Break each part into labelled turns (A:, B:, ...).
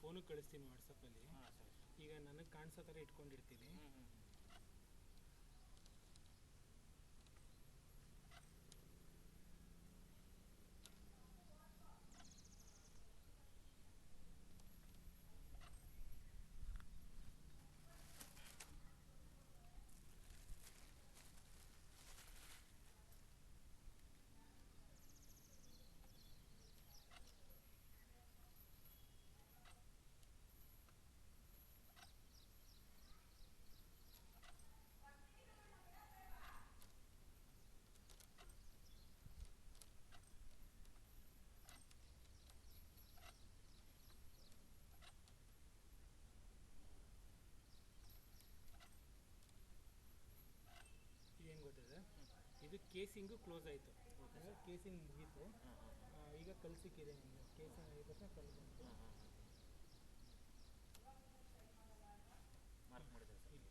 A: ಫೋನಿಗೆ ಕಳಿಸ್ತೀನಿ ವಾಟ್ಸಪ್ಪಲ್ಲಿ.
B: ಹಾಂ ಸರಿ ಸರ್.
A: ಈಗ ನನಗೆ ಕಾಣಿಸೋ ಥರ ಇಟ್ಕೊಂಡಿರ್ತೀನಿ. ಏನು ಗೊತ್ತಿದೆ, ಇದು ಕೇಸಿಂಗು ಕ್ಲೋಸ್ ಆಯಿತು. ಕೇಸಿಂಗ್ ಮುಗೀತು. ಈಗ ಕಲ್ಲು ಸಿಕ್ಕಿದೆ ನಿಮಗೆ. ಕೇಸಿಂಗ್ ಆಗಿದ ತಕ್ಷಣ ಕಲ್ಲು ಬಂತು.
B: ಮಾರ್ಕ್ ಮಾಡಿದ್ದಾರೆ ಸರ್.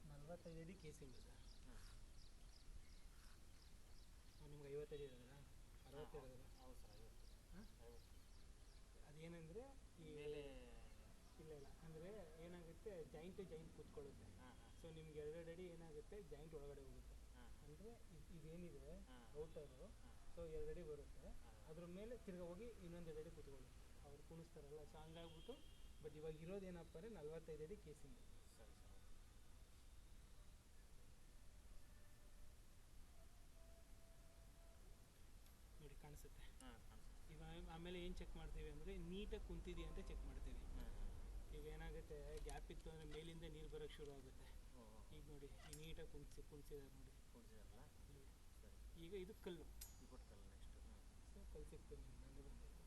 A: ಇಲ್ಲಿ 45 ಅಡಿ ಕೇಸಿಂಗ್ ಸರ್. ನಿಮ್ಗೆ 50 ಅಡಿ ಇರೋದಾ, 60 ಇರೋದಾ?
B: ಹೌದು ಸರ್, 50.
A: ಹಾಂ,
B: 50.
A: ಅದೇನೆಂದರೆ ಈ
B: ಮೇಲೆ
A: ಇಲ್ಲ ಅಂದರೆ ಏನಾಗುತ್ತೆ, ಜಾಯಿಂಟ್ ಕೂತ್ಕೊಳ್ಳುತ್ತೆ. ಸೊ ನಿಮ್ಗೆ 2 ಅಡಿ ಏನಾಗುತ್ತೆ, ಜಾಯಿಂಟ್ ಒಳಗಡೆ ಹೋಗುತ್ತೆ. ಅಂದರೆ ಇದೇನಿದೆ ಔಟರು, ಸೊ 2 ಅಡಿ ಬರುತ್ತೆ. ಅದ್ರ ಮೇಲೆ ತಿರ್ಗಿ ಹೋಗಿ ಇನ್ನೊಂದು 2 ಅಡಿ ಕೂತ್ಕೊಳ್ಳುತ್ತೆ. ಅವ್ರು ಕುಣಿಸ್ತಾರಲ್ಲ, ಸೊ ಹಂಗಾಗ್ಬಿಟ್ಟು. ಬಟ್ ಇವಾಗ ಇರೋದೇನಪ್ಪ ಅಂದರೆ 45 ಅಡಿ ಕೇಸಿಂಗ್.
B: ಸರಿ ಸರ್.
A: ನೋಡಿ ಕಾಣಿಸುತ್ತೆ.
B: ಹಾಂ, ಕಾಣಿಸುತ್ತೆ.
A: ಇವಾಗ ಆಮೇಲೆ ಏನು ಚೆಕ್ ಮಾಡ್ತೀವಿ ಅಂದರೆ ನೀಟಾಗಿ ಕುಂತಿದೆಯಾ ಅಂತ ಚೆಕ್ ಮಾಡ್ತೀವಿ. ಈಗ ಏನಾಗುತ್ತೆ, ಗ್ಯಾಪ್ ಇತ್ತು ಅಂದರೆ ಮೇಲಿಂದ ನೀರು ಬರೋಕ್ಕೆ ಶುರು ಆಗುತ್ತೆ. ಈಗ ನೋಡಿ, ಈ ನೀಟಾಗಿ ಕುಣಿಸಿದ್ದಾರೆ ನೋಡಿ.
B: ಕುಣಿಸಿದಾರಲ್ಲ. ಸರಿ.
A: ಈಗ ಇದು ಕಲ್ಲು.
B: ಇಪ್ಪತ್ತು ಕಲ್ಲು ನೆಕ್ಸ್ಟ್.
A: ಸೊ ಕಲ್ಲು ಸಿಕ್ತು, ನಿಮ್ಗೆ ಬಂದೇ ಬಂದಾಯಿತು.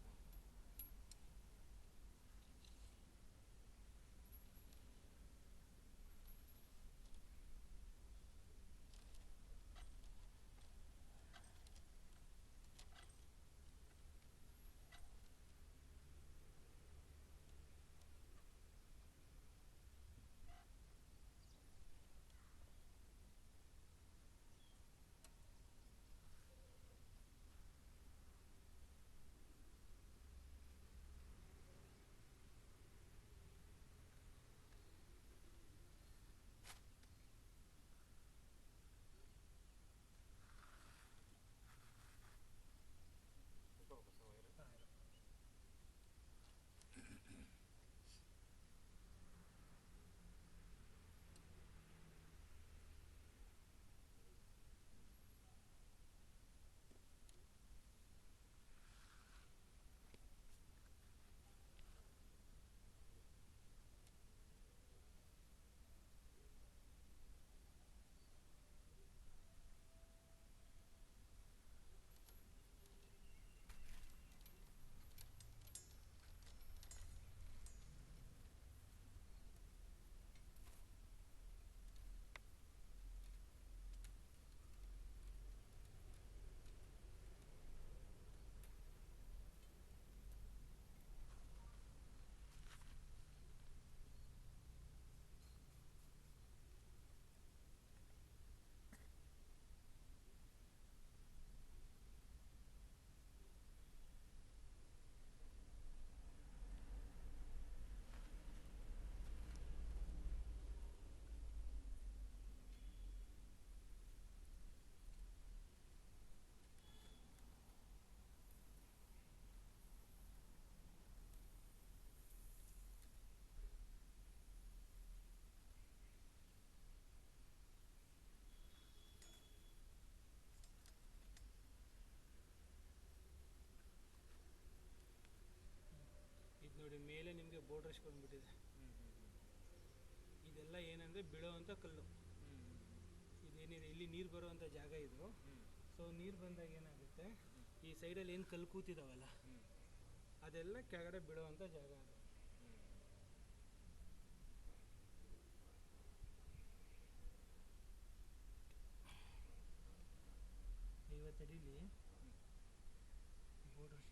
A: ಇದು ನೋಡಿ, ಮೇಲೆ ನಿಮಗೆ ಬೋರ್ಡ್ ರಶ್ ಬಂದ್ಬಿಟ್ಟಿದೆ. ಇದೆಲ್ಲ ಏನಂದರೆ ಬೀಳೋವಂಥ ಕಲ್ಲು. ಇದೇನಿದೆ, ಇಲ್ಲಿ ನೀರು ಬರುವಂಥ ಜಾಗ ಇದು. ಸೊ ನೀರು ಬಂದಾಗ ಏನಾಗುತ್ತೆ, ಈ ಸೈಡಲ್ಲಿ ಏನು ಕಲ್ಲು ಕೂತಿದ್ದಾವಲ್ಲ, ಅದೆಲ್ಲ ಕೆಳಗಡೆ ಬೀಳೋವಂಥ ಜಾಗ ಅದು. ಐವತ್ತು ಅಡಿಲಿ ಬೋರ್ಡ್ ರಶ್.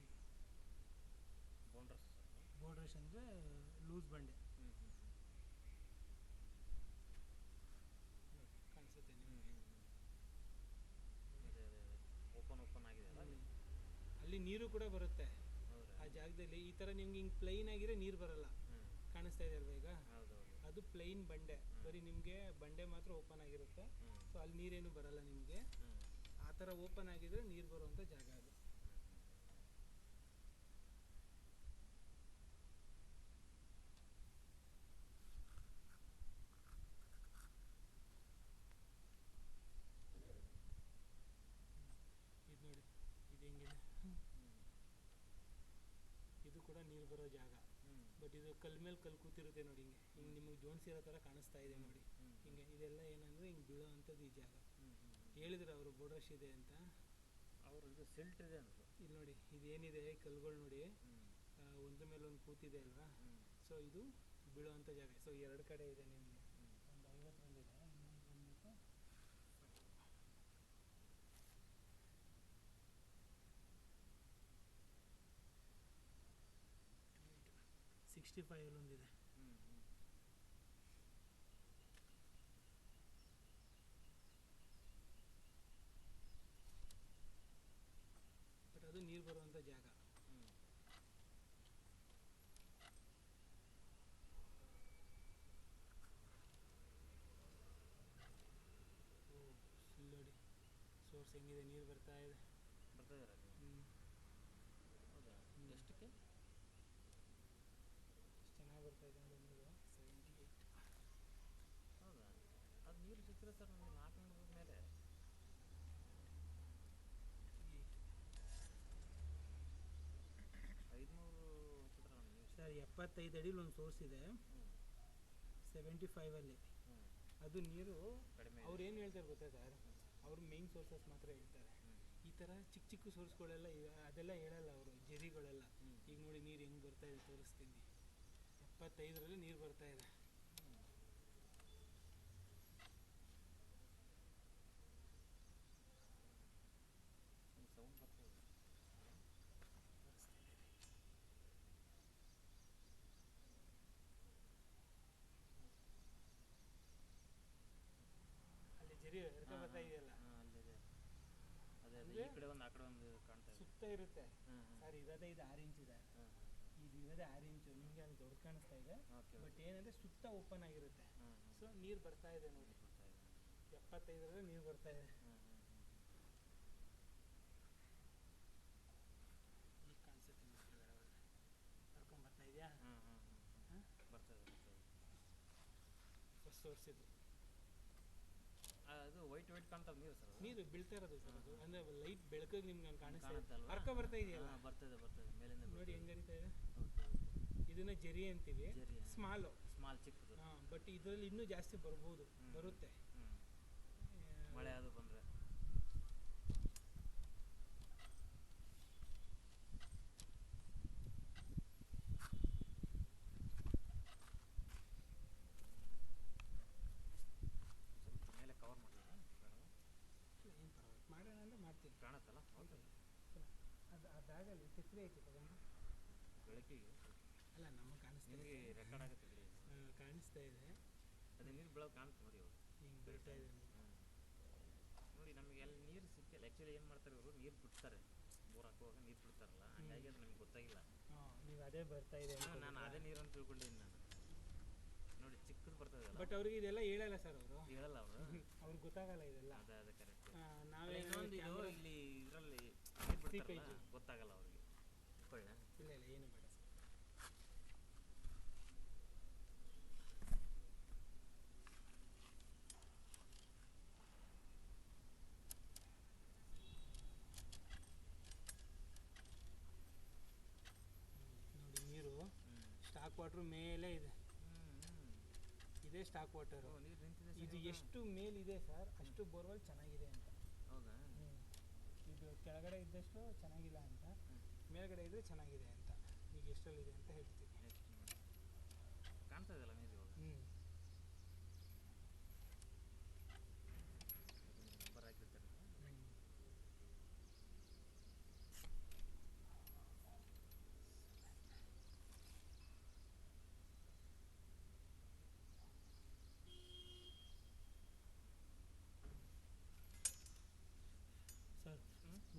B: ಬೋಂಡ್ರಸ್
A: ಬೋರ್ಡ್ ರಶ್ ಅಂದರೆ ಲೂಸ್ ಬಂಡೆ ಕಾಣಿಸುತ್ತೆ ನಿಮಗೆ.
B: ಓಪನ್ ಆಗಿದೆ
A: ಅಲ್ಲಿ ನೀರು ಕೂಡ ಬರುತ್ತೆ
B: ಹೌದಾ?
A: ಆ ಜಾಗದಲ್ಲಿ. ಈ ಥರ ನಿಮ್ಗೆ ಹಿಂಗೆ ಪ್ಲೈನ್ ಆಗಿರೋ ನೀರು ಬರಲ್ಲ. ಕಾಣಿಸ್ತಾ ಇದೆ ಅಲ್ವಾ ಈಗ? ಅದು ಪ್ಲೈನ್ ಬಂಡೆ, ಬರೀ ನಿಮಗೆ ಬಂಡೆ ಮಾತ್ರ ಓಪನ್ ಆಗಿರುತ್ತೆ. ಸೊ ಅಲ್ಲಿ ನೀರೇನು ಬರಲ್ಲ ನಿಮಗೆ. ಆ ಥರ ಓಪನ್ ಆಗಿದ್ರೆ ನೀರು ಬರುವಂಥ ಜಾಗ ಅದು. ಇದು ನೋಡಿ, ಇದು ಹೆಂಗಿದೆ. ಇದು ಕೂಡ ನೀರು ಬರೋ ಜಾಗ. ಬಟ್ ಇದು ಕಲ್ ಮೇಲೆ ಕಲ್ಲು ಕೂತಿರುತ್ತೆ ನೋಡಿ, ಹಿಂಗೆ ನಿಮಗೆ ಜೋಣಿಸಿರೋ ಥರ ಕಾಣಿಸ್ತಾ ಇದೆ ನೋಡಿ. ಹಿಂಗೆ ಇದೆಲ್ಲ ಏನಂದರೆ ಹಿಂಗೆ ಬೀಳೋ ಅಂಥದ್ದು ಈ ಜಾಗ. ಹೇಳಿದ್ರು ಅವರು ಬೋರ್ಡ್ ರಶ್ ಇದೆ ಅಂತ.
B: ಅವರು ಇದು ಸಿಲ್ಟ್ ಇದೆ ಅಂದರು.
A: ಇಲ್ಲಿ ನೋಡಿ, ಇದೇನಿದೆ ಕಲ್ಲುಗಳು ನೋಡಿ, ಒಂದ್ರ ಮೇಲೆ ಒಂದು ಕೂತಿದೆ ಅಲ್ವಾ? ಸೊ ಇದು ಬೀಳೋ ಅಂಥ ಜಾಗ. ಸೊ ಎರಡು ಕಡೆ ಇದೆ ನಿಮಗೆ. ಒಂದು 50 ಇನ್ನೊಂದು ಬಂದ್ಬಿಟ್ಟು 65 ಒಂದಿದೆ. ಬಟ್ ಅದು ನೀರು ಬರುವಂಥ ಜಾಗ. ನೋಡಿ ಸೋರ್ಸ್ ಹೆಂಗಿದೆ, ನೀರು ಬರ್ತಾ ಇದೆ.
B: ಹೌದಾ? ಎಷ್ಟಕ್ಕೆ?
A: ಎಷ್ಟು ಚೆನ್ನಾಗಿ ಬರ್ತಾ ಇದೆ ನೋಡಿ ನೀರು. 78.
B: ಹೌದಾ? ಅದು ನೀರು ಸಿಕ್ಕಿದ್ರೆ ಸರ್ ನಮಗೆ 400 ಮೇಲೆ 500 ಚಿತ್ರ ನಮಗೆ
A: ಸರ್. 75 ಅಡಿಲಿ ಒಂದು ಸೋರ್ಸ್ ಇದೆ, 75 ಅಲ್ಲಿ. ಅದು ನೀರು
B: ಕಡಿಮೆ.
A: ಅವ್ರು ಏನು ಹೇಳ್ತಾರೆ ಗೊತ್ತಾ ಸರ್? ಅವರು ಮೇನ್ ಸೋರ್ಸಸ್ ಮಾತ್ರ ಹೇಳ್ತಾರೆ. ಈ ಥರ ಚಿಕ್ಕ ಚಿಕ್ಕ ಸೋರ್ಸ್ಗಳೆಲ್ಲ ಅದೆಲ್ಲ ಹೇಳಲ್ಲ ಅವರು, ಜೆರಿಗಳೆಲ್ಲ. ಈಗ ನೋಡಿ ನೀರು ಹೆಂಗೆ ಬರ್ತಾ ಇದೆ ತೋರಿಸ್ತೀನಿ. 75ರಲ್ಲಿ ನೀರು ಬರ್ತಾ ಇದೆ.
B: ಸೌಂಡ್ ಬರ್ತದೆ.
A: ಅಲ್ಲಿ ಜೆರಿ ಎರ್ಕ ಬರ್ತಾ ಇದೆಯಲ್ಲ,
B: ಅಲ್ಲಿದೆ. ಅದೇ ಈ ಕಡೆ ಒಂದು ಆ ಕಡೆ ಒಂದು ಕಾಣ್ತಾ ಇದೆ.
A: ಸುತ್ತ ಇರುತ್ತೆ ಸರ್. ಇರೋದೇ ಇದು 6 ಇಂಚ್ ಇದೆ. ಇದು ಇರೋದೇ 6 ಇಂಚು. ನಿಮಗೆ ಅಲ್ಲಿ ದೊಡ್ಡ ಕಾಣಿಸ್ತಾ ಇದೆ, ಬಟ್ ಏನಂದರೆ ಸುತ್ತ ಓಪನ್ ಆಗಿರುತ್ತೆ. ಸೊ ನೀರು ಬರ್ತಾ ಇದೆ ನೋಡಿ. 75ರಲ್ಲಿ ನೀರು ಬರ್ತಾ ಇದೆ. ಈಗ ಕಾಣಿಸುತ್ತೆ ನಿಮಗೆ ಕರ್ಕೊಂಡು ಬರ್ತಾ ಇದೆಯಾ?
B: ಬರ್ತದೆ.
A: ಫಸ್ಟ್ ಸೋರ್ಸ್ ಇದು.
B: ಅದು ವೈಟ್ ಕಾಣ್ತದೆ ನೀರು ಸರ್.
A: ನೀರು ಬೀಳ್ತಾ ಇರೋದು ಸರ್. ಅದು ಅಂದರೆ ಲೈಟ್ ಬೆಳಕಿಗೆ ನಿಮ್ಗೆ ಹಂಗೆ ಕಾಣಿಸ್ತಾ ಇದೆ.
B: ಕಾಣುತ್ತಲ್ವಾ?
A: ಅರ್ಕ ಬರ್ತಾ ಇದೆಯಲ್ಲ?
B: ಬರ್ತದೆ ಮೇಲಿಂದ
A: ನೋಡಿ ಹೆಂಗೆ ಹರಿತಾ ಇದೆ. ಇದನ್ನ ಜರಿ ಅಂತೀವಿ, ಸ್ಮಾಲು,
B: ಚಿಕ್ಕದು.
A: ಬಟ್ ಇದರಲ್ಲಿ ಇನ್ನೂ ಜಾಸ್ತಿ ಬರ್ಬೋದು, ಬರುತ್ತೆ.
B: ಮಳೆ ಅದು ಬಂದರೆ ಸ್ವಲ್ಪ ಮೇಲೆ ಕವರ್ ಮಾಡೋಣ.
A: ಏನು ಪರವಾಗಿಲ್ಲ, ಮಾಡೋಣ ಅಂದರೆ ಮಾಡ್ತೀನಿ.
B: ಕಾಣುತ್ತಲ್ಲ?
A: ಅದು ಆ ಬ್ಯಾಗಲ್ಲಿ ಟಿಫ್ರಿ ಐತಿ ತಗೊಂಡು.
B: ಬೆಳಕಿಗೆ
A: ಅಲ್ಲ, ನಮಗೆ ಕಾಣಿಸ್ತಾ ಇದೆ.
B: ರೆಕಾರ್ಡ್ ಆಗುತ್ತೆ
A: ಕಾಣಿಸ್ತಾ ಇದೆ.
B: ಅದೇ ನೀರು ಬೆಳಗ್ಗೆ ಕಾಣುತ್ತೆ ನೋಡಿ. ಅವರು
A: ಹಿಂಗೆ ಬರ್ತಾ ಇದೆ
B: ನೋಡಿ. ನಮಗೆ ಅಲ್ಲಿ ನೀರು ಸಿಕ್ಕಿಲ್ಲ. ಆ್ಯಕ್ಚುಲಿ ಏನು ಮಾಡ್ತಾರೆ ಇವರು, ನೀರು ಬಿಡ್ತಾರೆ. ಬೋರ್ ಹಾಕುವಾಗ ನೀರು ಬಿಡ್ತಾರಲ್ಲ, ಹಂಗಾಗಿ ಅದು ನಮಗೆ ಗೊತ್ತಾಗಿಲ್ಲ.
A: ನೀವು ಅದೇ ಬರ್ತಾ ಇದೆ.
B: ನಾನು ಅದೇ ನೀರು ಅಂತ ತಿಳ್ಕೊಂಡಿದ್ದೀನಿ ನಾನು. ನೋಡಿ ಚಿಕ್ಕದು ಬರ್ತದೆ.
A: ಬಟ್ ಅವ್ರಿಗೆ ಇದೆಲ್ಲ ಹೇಳಲ್ಲ ಸರ್. ಅವರು
B: ಹೇಳಲ್ಲ.
A: ಅವ್ರಿಗೆ ಗೊತ್ತಾಗಲ್ಲ ಇದೆಲ್ಲ.
B: ಅದೇ ಕರೆಕ್ಟ್.
A: ನಾವೇ
B: ಇನ್ನೊಂದು ಇದು ಇಲ್ಲಿ ಇದರಲ್ಲಿ ಗೊತ್ತಾಗಲ್ಲ ಅವ್ರಿಗೆ.
A: ಇಲ್ಲ ಏನು ಬೇಡ ಸರ್. ನೋಡಿ ನೀರು ಸ್ಟಾಕ್ ವಾಟ್ರ್ ಮೇಲೆ ಇದೆ. ಇದೇ ಸ್ಟಾಕ್ ವಾಟರು. ಇದು ಎಷ್ಟು ಮೇಲಿದೆ ಸರ್, ಅಷ್ಟು ಬೋರ್ವೆಲ್ ಚೆನ್ನಾಗಿದೆ ಅಂತ.
B: ಹೌದಾ?
A: ಇದು ಕೆಳಗಡೆ ಇದ್ದಷ್ಟು ಚೆನ್ನಾಗಿಲ್ಲ ಅಂತ, ಮೇಲ್ಗಡೆ ಇದ್ರೆ ಚೆನ್ನಾಗಿದೆ ಅಂತ. ಈಗ ಎಷ್ಟರಲ್ಲಿದೆ ಅಂತ ಹೇಳ್ತೀನಿ.
B: ಕಾಣ್ತಾ ಇದೆಯಲ್ಲ ನೀರು ಇವಾಗ? ನಂಬರ್ ಹಾಕಿರ್ತಾರೆ.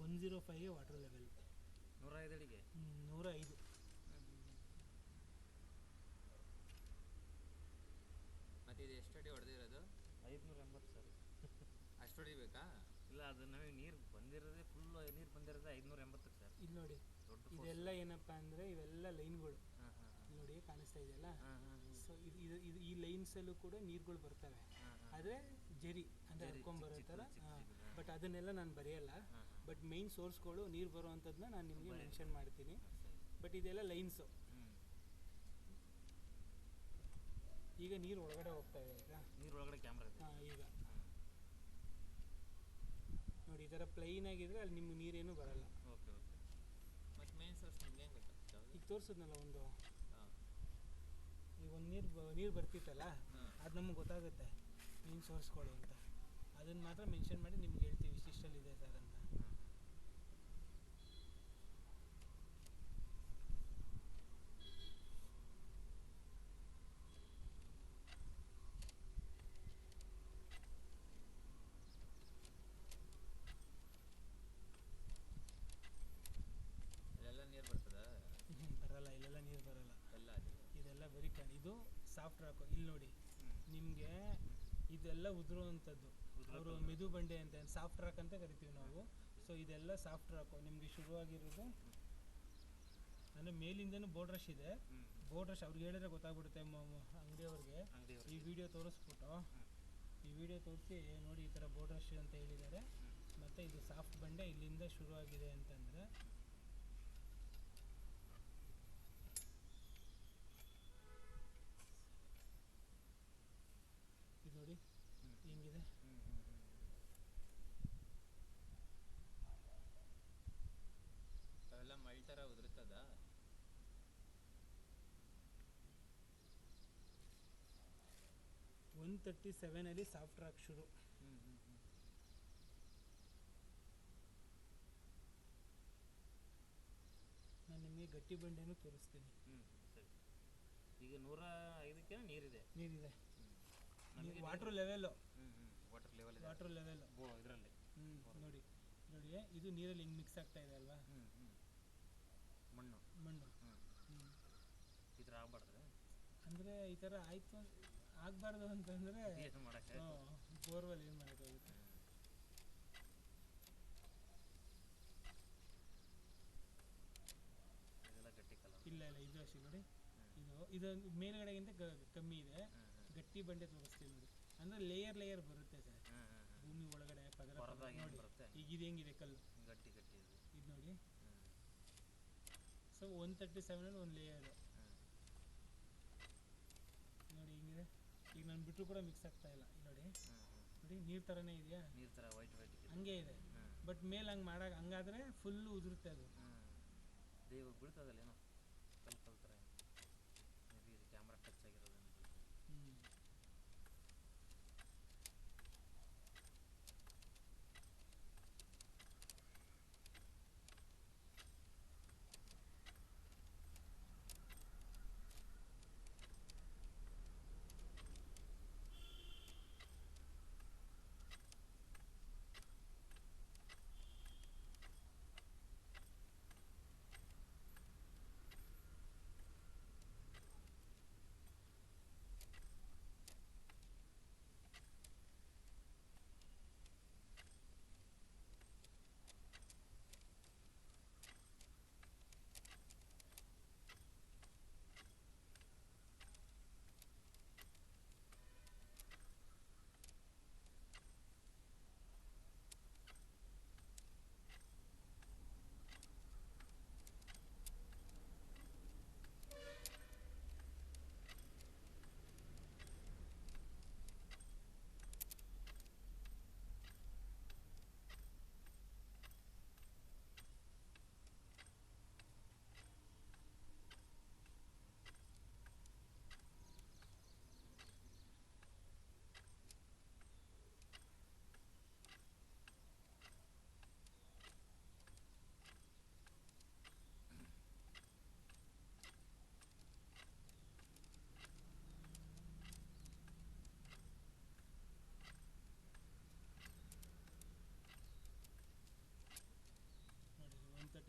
A: 105 ವಾಟರ್ ಲೆವೆಲ್.
B: 105 ಅಡಿಗೆ
A: 105.
C: ಮತ್ತು ಇದು ಎಷ್ಟು ಅಡಿ ಹೊಡೆದಿರೋದು?
B: 580 ಸರ್.
C: ಅಷ್ಟು ಹೊಡಿಬೇಕಾ?
B: ಇಲ್ಲ, ಅದು ನಮಗೆ ನೀರು ಬಂದಿರೋದೇ ಫುಲ್ ನೀರು ಬಂದಿರೋದೇ 580 ಸರ್.
A: ಇಲ್ಲಿ ನೋಡಿ,
B: ದೊಡ್ಡ
A: ಇದೆಲ್ಲ ಏನಪ್ಪ ಅಂದರೆ ಇವೆಲ್ಲ ಲೈನ್ಗಳು.
B: ಹಾಂ ಹಾಂ
A: ಇಲ್ಲಿ ನೋಡಿ ಕಾಣಿಸ್ತಾ ಇದೆಯಲ್ಲ.
B: ಹಾಂ ಹಾಂ
A: ಸೊ ಇದು ಈ ಲೈನ್ಸಲ್ಲೂ ಕೂಡ ನೀರುಗಳು ಬರ್ತವೆ. ಆದರೆ ಜರಿ ಅಂದರೆ ಹರ್ಕೊಂಬರೋ ಥರ. ಬಟ್ ಅದನ್ನೆಲ್ಲ ನಾನು ಬರೆಯಲ್ಲ. ಬಟ್ ಮೇಯ್ನ್ ಸೋರ್ಸ್ಗಳು ನೀರು ಬರುವಂಥದ್ದನ್ನ ನಾನು ನಿಮಗೆ ಮೆನ್ಷನ್ ಮಾಡ್ತೀನಿ. ಬಟ್ ಇದೆಲ್ಲ ಲೈನ್ಸು. ಈಗ ನೀರು ಒಳಗಡೆ ಹೋಗ್ತಾ ಇದೆ. ಈಗ
B: ನೀರು ಒಳಗಡೆ ಕ್ಯಾಮ್ರಾ ಇದೆ.
A: ಹಾಂ, ಈಗ ನೋಡಿ ಈ ಥರ ಪ್ಲೈನ್ ಆಗಿದ್ರೆ ಅಲ್ಲಿ ನಿಮ್ಗೆ ನೀರೇನು ಬರಲ್ಲ.
B: Okay okay.
C: ಮತ್ತು ಮೇನ್ ಸೋರ್ಸ್ ನಿಮ್ಗೆ ಹೆಂಗೆ ಗೊತ್ತಾಗ್ತದೆ?
A: ಈಗ ತೋರಿಸಿದ್ನಲ್ಲ ಒಂದು,
C: ಹಾಂ,
A: ಈಗ ಒಂದು ನೀರು ಬರ್ತಿತ್ತಲ್ಲ, ಅದು ನಮಗೆ ಗೊತ್ತಾಗುತ್ತೆ ಮೇನ್ ಸೋರ್ಸ್ಗಳು ಅಂತ. ಅದನ್ನು ಮಾತ್ರ ಮೆನ್ಷನ್ ಮಾಡಿ ನಿಮ್ಗೆ ಹೇಳ್ತೀವಿ ಇಷ್ಟಿಷ್ಟಲ್ಲಿದೆ ಸರ್ ಅಂತ.
C: ಇಲ್ಲೆಲ್ಲ ನೀರು ಬರ್ತದಾ?
A: ಬರಲ್ಲ, ಇಲ್ಲೆಲ್ಲ ನೀರು ಬರಲ್ಲ.
C: ಎಲ್ಲ
A: ಇದೆಲ್ಲ ಬರೀ ಇದು ಸಾಫ್ಟ್ ರಾಕು. ಇಲ್ಲಿ ನೋಡಿ ನಿಮಗೆ ಇದೆಲ್ಲ ಉದುರುವಂಥದ್ದು. ಅವರು ಮೆದು ಬಂಡೆ ಅಂತ ಸಾಫ್ಟ್ ರಾಕ್ ಅಂತ ಕರಿತೀವಿ ನಾವು. ಸೊ ಇದೆಲ್ಲ ಸಾಫ್ಟ್ ರಾಕು. ನಿಮಗೆ ಶುರುವಾಗಿರೋದು ಅಂದರೆ ಮೇಲಿಂದನೂ ಬೋರ್ಡ್ ರಶ್ ಇದೆ. ಬೋರ್ಡ್ ರಶ್ ಅವ್ರಿಗೆ ಹೇಳಿದ್ರೆ ಗೊತ್ತಾಗ್ಬಿಡುತ್ತೆ ಅಂಗಡಿಯವ್ರಿಗೆ. ಈ ವಿಡಿಯೋ ತೋರಿಸ್ಬಿಟ್ಟು ಈ ವಿಡಿಯೋ ತೋರಿಸಿ ನೋಡಿ ಈ ಥರ ಬೋರ್ಡ್ ರಶ್ ಅಂತ ಹೇಳಿದ್ದಾರೆ. ಮತ್ತು ಇದು ಸಾಫ್ಟ್ ಬಂಡೆ ಇಲ್ಲಿಂದ ಶುರುವಾಗಿದೆ ಅಂತಂದರೆ ಇದು ನೋಡಿ ಹೆಂಗಿದೆ.
C: ಅವೆಲ್ಲ ಮಳ್ ಥರ ಉದುರುತ್ತದ?
A: 137 ಸಾಫ್ಟ್ ರಾಕ್ ಶುರು. ನಾನು ನಿಮಗೆ ಗಟ್ಟಿ ಬಂಡೆನೂ ತೋರಿಸ್ತೀನಿ.
B: ಸರಿ. ಈಗ 105ಕ್ಕೆ ನೀರಿದೆ.
A: ನೀರಿದೆ. Water level.
B: ವಾಟರ್ ಲೆವೆಲ್ ಇದೆ.
A: ವಾಟರ್ ಲೆವೆಲ್ಲು
B: ಇದರಲ್ಲಿ
A: ನೋಡಿ ನೋಡಿ ಇದು ನೀರಲ್ಲಿ ಹಿಂಗೆ ಮಿಕ್ಸ್ ಆಗ್ತಾ ಇದೆ ಅಲ್ವಾ.
B: ಮಣ್ಣು
A: ಮಣ್ಣು
B: ಈ ಥರ ಆಗ್ಬಾರ್ದು
A: ಅಂದರೆ ಈ ಥರ ಆಯಿತು ಆಗಬಾರ್ದು ಅಂತಂದರೆ
B: ಏನು ಮಾಡೋಕ್ಕೆ
A: ಬೋರ್ವೆಲ್ ಏನು ಮಾಡೋಕ್ಕಾಗುತ್ತೆ.
B: ಇದೆಲ್ಲ ಗಟ್ಟಿ ಕಲ
A: ಇಲ್ಲ ಇಲ್ಲ, ಇದು ಅಷ್ಟೇ ನೋಡಿ. ಇದು ಮೇಲ್ಗಡೆಗಿಂತ ಕಮ್ಮಿ ಇದೆ. ಗಟ್ಟಿ ಬಂಡೆ ತೋರಿಸ್ತೀವಿ ನೋಡಿ. ಅಂದರೆ ಲೇಯರ್ ಬರುತ್ತೆ ಸರ್ ಭೂಮಿ ಒಳಗಡೆ ಪದರ ನೋಡಿ. ಈಗ ಇದು ಹೆಂಗಿದೆ ಕಲ್ಲು
B: ಗಟ್ಟಿ ಗಟ್ಟಿ
A: ಇದು ನೋಡಿ. ಸೊ 137 ಒಂದು ಲೇಯರು ನೋಡಿ ಹಿಂಗಿದೆ. ಈಗ ನಾನು ಬಿಟ್ಟರು ಕೂಡ ಮಿಕ್ಸ್ ಆಗ್ತಾ ಇಲ್ಲ. ನೋಡಿ ನೋಡಿ ನೀರು ಥರನೇ ಇದೆಯಾ?
B: ನೀರು ಥರ ವೈಟ್
A: ಹಂಗೆ ಇದೆ. ಬಟ್ ಮೇಲೆ ಹಂಗೆ ಮಾಡಾಗ ಹಂಗಾದರೆ ಫುಲ್ಲು ಉದುರುತ್ತೆ ಅದು.
B: ದೇವ್ ಬೀಳ್ತದಲ್ಲ ಏನೋ ಕಲ್ ಥರ ಮೇ ಬಿ ಇದು ಕ್ಯಾಮ್ರಾ ಟಚ್ ಆಗಿರೋದು.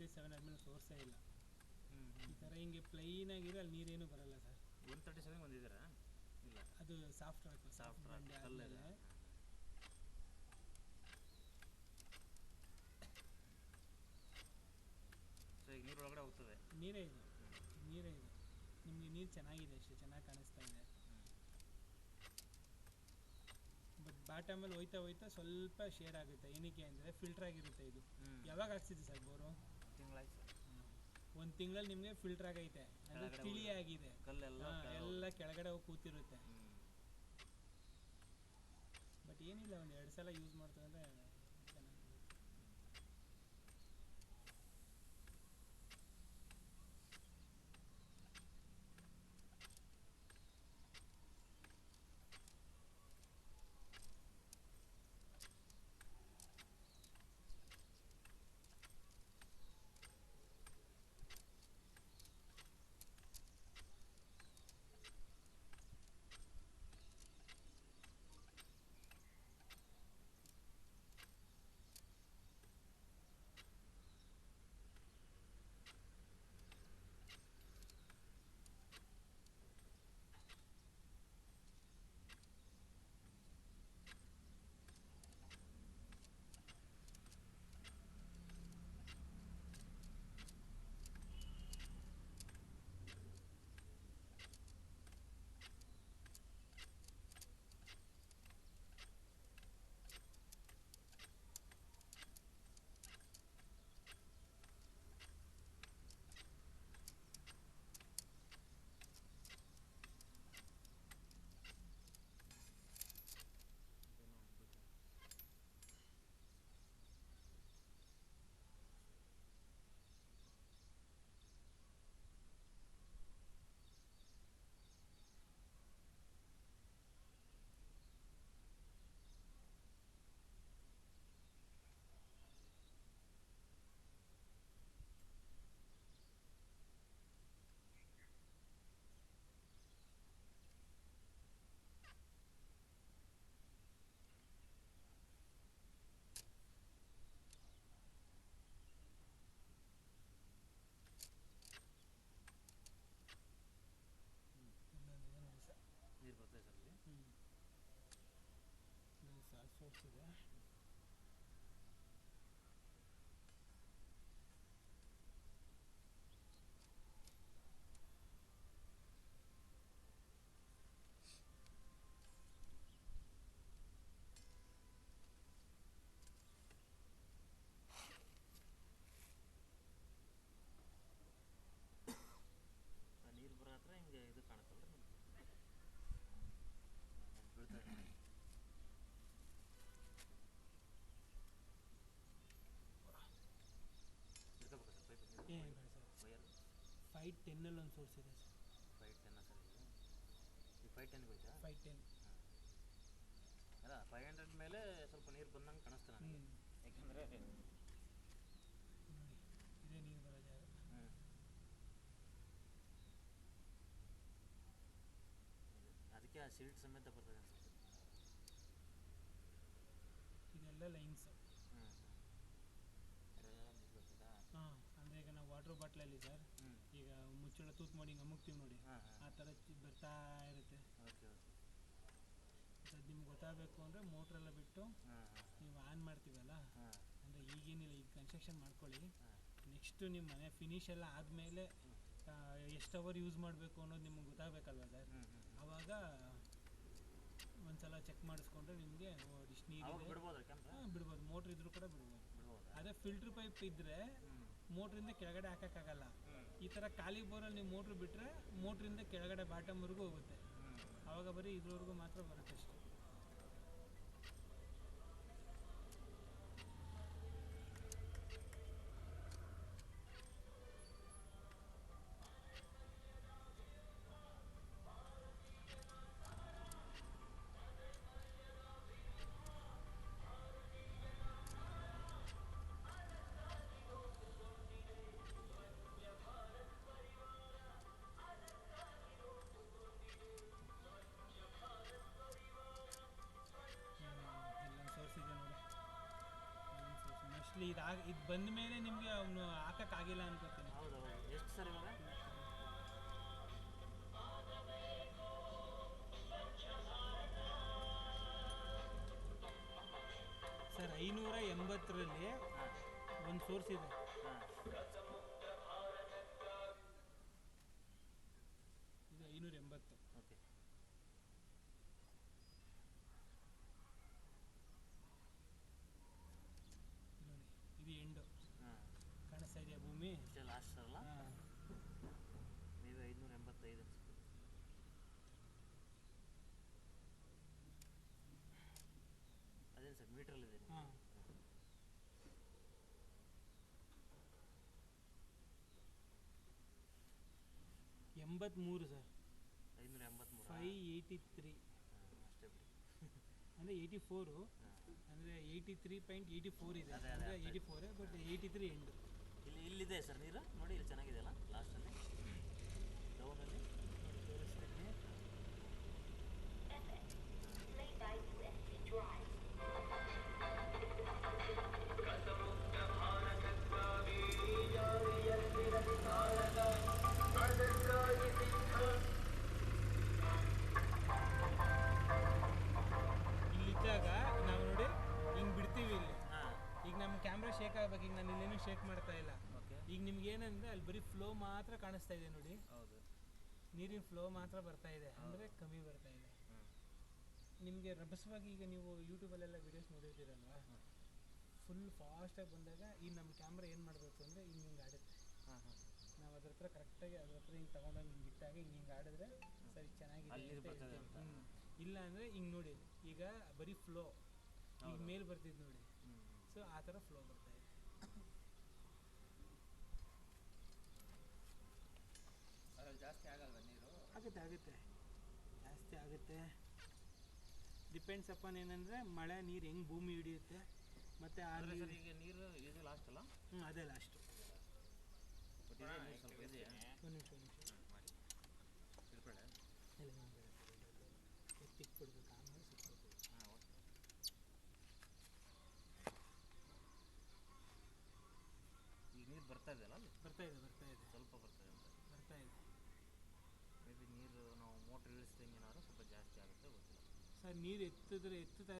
A: 137 ಆದಮೇಲೆ ಸೋರ್ಸೇ ಇಲ್ಲ.
B: ಹ್ಞೂ
A: ಈ ಥರ ಹಿಂಗೆ ಪ್ಲೈನ್ ಆಗಿದ್ರೆ ಅಲ್ಲಿ ನೀರೇನು ಬರಲ್ಲ ಸರ್.
B: 137 ಬಂದಿದ್ದೀರಾ? ಇಲ್ಲ,
A: ಅದು ಸಾಫ್ಟ್ ರಾಕ್,
B: ಸಾಫ್ಟ್ ರಾಕ್
A: ಬಂಡೆ
B: ಕಲ್ಲಲ್ಲ.
A: ಆದಮೇಲೆ
B: ಸೊ ಈಗ ನೀರು ಒಳಗಡೆ ಹೋಗ್ತದೆ.
A: ನೀರೇ ಇದು, ನೀರೇ ಇದು. ನಿಮಗೆ ನೀರು ಚೆನ್ನಾಗಿದೆ ಅಷ್ಟೇ, ಚೆನ್ನಾಗಿ ಕಾಣಿಸ್ತಾ ಇದೆ. ಬಟ್ ಬಾಟಮಲ್ಲಿ ಹೋಯ್ತಾ ಹೋಯ್ತಾ ಸ್ವಲ್ಪ ಶೇಡ್ ಆಗುತ್ತೆ. ಏನಕ್ಕೆ ಅಂದರೆ ಫಿಲ್ಟರ್ ಆಗಿರುತ್ತೆ ಇದು. ಯಾವಾಗ ಹಾಕ್ಸಿದ್ದು ಸರ್ ಬೋರು?
B: ತಿಂಗಳಾಯ್ತು ಸರ್.
A: 1 ತಿಂಗಳಲ್ಲಿ ನಿಮಗೆ ಫಿಲ್ಟರ್ ಆಗೈತೆ, ಅದು
B: ಕೆಳಗಡೆ
A: ತಿಳಿ ಆಗಿದೆ.
B: ಕಲ್ಲೆಲ್ಲ
A: ಎಲ್ಲ ಕೆಳಗಡೆ ಹೋಗಿ ಕೂತಿರುತ್ತೆ.
B: ಹ್ಞೂ
A: ಬಟ್ ಏನಿಲ್ಲ, ಒಂದು 2 ಸಲ ಯೂಸ್ ಮಾಡ್ತಾರೆ ಅಂದರೆ ಚೆನ್ನಾಗಿರುತ್ತೆ.
B: ನೀರು ಬರ್ತದೆ ಸರ್ ಇಲ್ಲಿ.
A: ಸಾಲ್ಟ್ ಸೋರ್ಸ್ ಇದೆ.
B: ಆ ನೀರು ಬರೋ ಹತ್ರ ಹಿಂಗೆ ಇದು ಕಾಣುತ್ತಲ್ಲ ನಿಮ್ಗೆ, ಬೀಳ್ತದೆ. ಇಟ್ಕೋಬೇಕಾ ಸರ್ ಪೈಪ್?
A: ಏನು ಬೇಡ ಸರ್.
B: ವಯರು
A: 510 ಒಂದು ಸೋರ್ಸ್ ಇದೆ ಸರ್.
B: 510 ಸರ್ ಇದು? ಈಗ 510 ಹೋಯ್ತಾ?
A: 510.
B: ಅಲ್ಲ 500 ಮೇಲೆ ಸ್ವಲ್ಪ ನೀರು ಬಂದಂಗೆ ಕಾಣಿಸ್ತಾ ನನಗೆ. ಯಾಕಂದರೆ
A: ನೋಡಿ, ಇದೇ ನೀರು ಬರೋ ಜಾಗ.
B: ಅದಕ್ಕೆ ಆ ಸಿಲ್ಟ್ ಸಮೇತ ಬರ್ತದೆ ಅನ್ಸುತ್ತೆ.
A: ಇದೆಲ್ಲ ಲೈನ್ಸ್.
B: ನೀರು ಬರ್ತದಾ?
A: ಹಾಂ, ಅಂದರೆ ಈಗ ನಾವು ವಾಟ್ರ್ ಬಾಟ್ಲಲ್ಲಿ ಸರ್, ಈಗ ಮುಚ್ಚಳ ತೂತು ಮಾಡಿ ಹಿಂಗೆ ಅಮುಕ್ತೀವಿ ನೋಡಿ, ಆ ಥರ ಬರ್ತಾ ಇರುತ್ತೆ.
B: Okay okay.
A: ಅದು ನಿಮ್ಗೆ ಗೊತ್ತಾಗಬೇಕು ಅಂದರೆ ಮೋಟ್ರೆಲ್ಲ ಬಿಟ್ಟು ನೀವು ಆನ್ ಮಾಡ್ತೀವಲ್ಲ, ಅಂದರೆ ಈಗೇನಿಲ್ಲ, ಈಗ ಕನ್ಸ್ಟ್ರಕ್ಷನ್ ಮಾಡ್ಕೊಳ್ಳಿ. ನೆಕ್ಸ್ಟು ನಿಮ್ಮ ಮನೆ ಫಿನಿಶ್ ಎಲ್ಲ ಆದಮೇಲೆ ಎಷ್ಟು ಅವರ್ ಯೂಸ್ ಮಾಡಬೇಕು ಅನ್ನೋದು ನಿಮ್ಗೆ ಗೊತ್ತಾಗಬೇಕಲ್ವ ಸರ್. ಆವಾಗ ಒಂದು ಸಲ ಚೆಕ್ ಮಾಡಿಸ್ಕೊಂಡ್ರೆ ನಿಮಗೆ ಇಷ್ಟು ನೀರಿದೆ. ಬಿಡ್ಬೋದು, ಮೋಟ್ರ್ ಇದ್ರೂ ಕೂಡ ಬಿಡ್ಬೋದು. ಅದೇ ಫಿಲ್ಟ್ರ್ ಪೈಪ್ ಇದ್ದರೆ ಮೋಟ್ರಿಂದ ಕೆಳಗಡೆ ಹಾಕೋಕ್ಕಾಗಲ್ಲ. ಈ ಥರ ಖಾಲಿ ಬೋರಲ್ಲಿ ನೀವು ಮೋಟ್ರ್ ಬಿಟ್ಟರೆ ಮೋಟ್ರಿಂದ ಕೆಳಗಡೆ ಬಾಟಮ್ವರೆಗೂ ಹೋಗುತ್ತೆ. ಆವಾಗ ಬರೀ ಇದ್ರವರೆಗೂ ಮಾತ್ರ ಬರುತ್ತೆ ಅಷ್ಟೇ. ಮೋಸ್ಟ್ಲಿ ಇದು ಬಂದ ಮೇಲೆ ನಿಮಗೆ ಅವನು ಹಾಕೋಕ್ಕಾಗಿಲ್ಲ ಅನ್ಕೋತೀನಿ.
B: ಹೌದು ಹೌದು. ಎಷ್ಟು ಸರ್ ಇವಾಗ?
A: ಸರ್ 580ರಲ್ಲಿ
B: ಹಾಂ
A: ಒಂದು ಸೋರ್ಸ್ ಇದೆ.
B: ಹಾಂ
A: ಇದು 580.
B: ಓಕೆ.
A: ನೋಡಿ ಇದು ಎಂಡು
B: ಹಾಂ
A: ಕಾಣಿಸ್ತಾ ಇದೆಯಾ ಭೂಮಿ?
B: ಇಷ್ಟೇ ಲಾಸ್ಟ್ ಅಲ್ಲ?
A: ಹಾಂ
B: ಮೇ ಬಿ 585 ಅನ್ಸುತ್ತೆ. ಅದೇನು ಸರ್ ಮೀಟ್ರಲ್ಲಿದೆ?
A: ಹಾಂ 83 ಸರ್.
B: 583.
A: 583
B: ಅಷ್ಟೇ ಬಿಡಿ.
A: ಅಂದರೆ 84
B: ಹಾಂ
A: ಅಂದರೆ 83.84 ಇದೆ.
B: ಅದೇ,
A: ಅಂದರೆ
B: ಅದೇ.
A: 84 ಬಟ್ 83 ಎಂಡು.
B: ಇಲ್ಲಿದೆ ಸರ್ ನೀರು ನೋಡಿ, ಇಲ್ಲಿ ಚೆನ್ನಾಗಿದೆಯಲ್ಲ ಲಾಸ್ಟಲ್ಲಿ ಡೌನಲ್ಲಿ.
A: ತೋರಿಸ್ತೀನಿ. ಇಲ್ಲಿದ್ದಾಗ ನಾವು ನೋಡಿ ಹಿಂಗೆ ಬಿಡ್ತೀವಿ ಇಲ್ಲಿ.
B: ಹಾಂ
A: ಈಗ ನಮ್ಮ ಕ್ಯಾಮ್ರಾ ಶೇಕ್ ಆಗ್ಬೇಕು. ಈಗ ನಾನು ಇಲ್ಲೇನು ಶೇಕ್ ಮಾಡ್ತಾ ಇಲ್ಲ.
B: ಓಕೆ.
A: ಈಗ ನಿಮ್ಗೆ ಏನಂದ್ರೆ ಅಲ್ಲಿ ಬರೀ ಫ್ಲೋ ಮಾತ್ರ ಕಾಣಿಸ್ತಾ ಇದೆ ನೋಡಿ.
B: ಹೌದು.
A: ನೀರಿನ ಫ್ಲೋ ಮಾತ್ರ ಬರ್ತಾ ಇದೆ, ಅಂದರೆ ಕಮ್ಮಿ ಬರ್ತಾ ಇದೆ.
B: ಹ್ಞೂ
A: ನಿಮಗೆ ರಭಸವಾಗಿ ಈಗ ನೀವು ಯೂಟ್ಯೂಬಲ್ಲೆಲ್ಲ ವೀಡಿಯೋಸ್ ನೋಡಿರ್ತೀರಲ್ವಾ, ಫುಲ್ ಫಾಸ್ಟಾಗಿ ಬಂದಾಗ ಈ ನಮ್ಮ ಕ್ಯಾಮ್ರಾ ಏನು ಮಾಡಬೇಕು ಅಂದರೆ ಹಿಂಗೆ ಆಡುತ್ತೆ.
B: ಹಾಂ ಹಾಂ.
A: ನಾವು ಅದ್ರ ಹತ್ರ ಕರೆಕ್ಟಾಗಿ ಅದ್ರ ಹತ್ರ ಹಿಂಗೆ ತೊಗೊಂಡೋಗಿ ಹಿಂಗೆ ಇಟ್ಟಾಗ ಹಿಂಗೆ ಆಡಿದ್ರೆ ಸರಿ ಚೆನ್ನಾಗಿದೆ
B: ಅಲ್ಲಿ
A: ಅಂತ
B: ಬರ್ತದೆ
A: ಹೇಳ್ತೀವಿ.
B: ಅಂತ.
A: ಇಲ್ಲ ಅಂದರೆ ಹಿಂಗೆ ನೋಡಿ ಈಗ ಬರೀ ಫ್ಲೋ ಈಗ
B: ಹೌದು.
A: ಮೇಲೆ ಬರ್ತಿದ್ದು ನೋಡಿ.
B: ಹ್ಞೂ
A: ಸೊ ಆ ಥರ ಫ್ಲೋ ಬರ್ತಾ ಇದೆ.
C: ಅದ್ರಲ್ಲಿ ಜಾಸ್ತಿ ಆಗಲ್ವಾ ನೀರು?
A: ಆಗುತ್ತೆ ಜಾಸ್ತಿ ಆಗುತ್ತೆ. ಡಿಪೆಂಡ್ಸ್ ಅಪಾನ್ ಏನಂದರೆ ಮಳೆ ನೀರು ಹೆಂಗೆ ಭೂಮಿ ಹಿಡಿಯುತ್ತೆ ಮತ್ತು ಆ
B: ಅಂದರೆ
A: ನೀರು.
B: ಸರ್ ಈಗ ನೀರು ಇದೆ ಲಾಸ್ಟ್ ಅಲ್ಲ?
A: ಅದೇ ಲಾಸ್ಟು.
B: ಬಟ್ ಇದೆ ನೀರು ಸ್ವಲ್ಪ ಇದೆಯಾ?
A: ಒಂದು ನಿಮಿಷ
C: ಮಾಡಿ
B: ತಿಳ್ಕೊಳ್ಳೆ.
A: ಇಲ್ಲ ಎತ್ತಿಕ್ಕೆ ಬಿಡ್ಬೇಕು ಆಮೇಲೆ ಸಿಕ್ಕೋದು.
B: ಹಾಂ ಓಕೆ. ಈಗ ನೀರು ಬರ್ತಾ ಇದೆಯಲ್ಲ ಅಲ್ಲಿ?
A: ಬರ್ತಾ ಇದೆ
B: ಸ್ವಲ್ಪ ಬರ್ತಾ ಇದೆ ಅಂತ.
A: ಬರ್ತಾ ಇದೆ.
B: ಮೇ ಬಿ ನೀರು ನಾವು ಮೋಟ್ರ್ ಇಳಿಸ್ದಂಗೆ ಏನಾದ್ರು ಸ್ವಲ್ಪ ಜಾಸ್ತಿ ಆಗುತ್ತೆ ಗೊತ್ತಿಲ್ಲ.
A: ಸರ್ ನೀರು ಎತ್ತಿದ್ರೆ ಎತ್ತುತ್ತಾ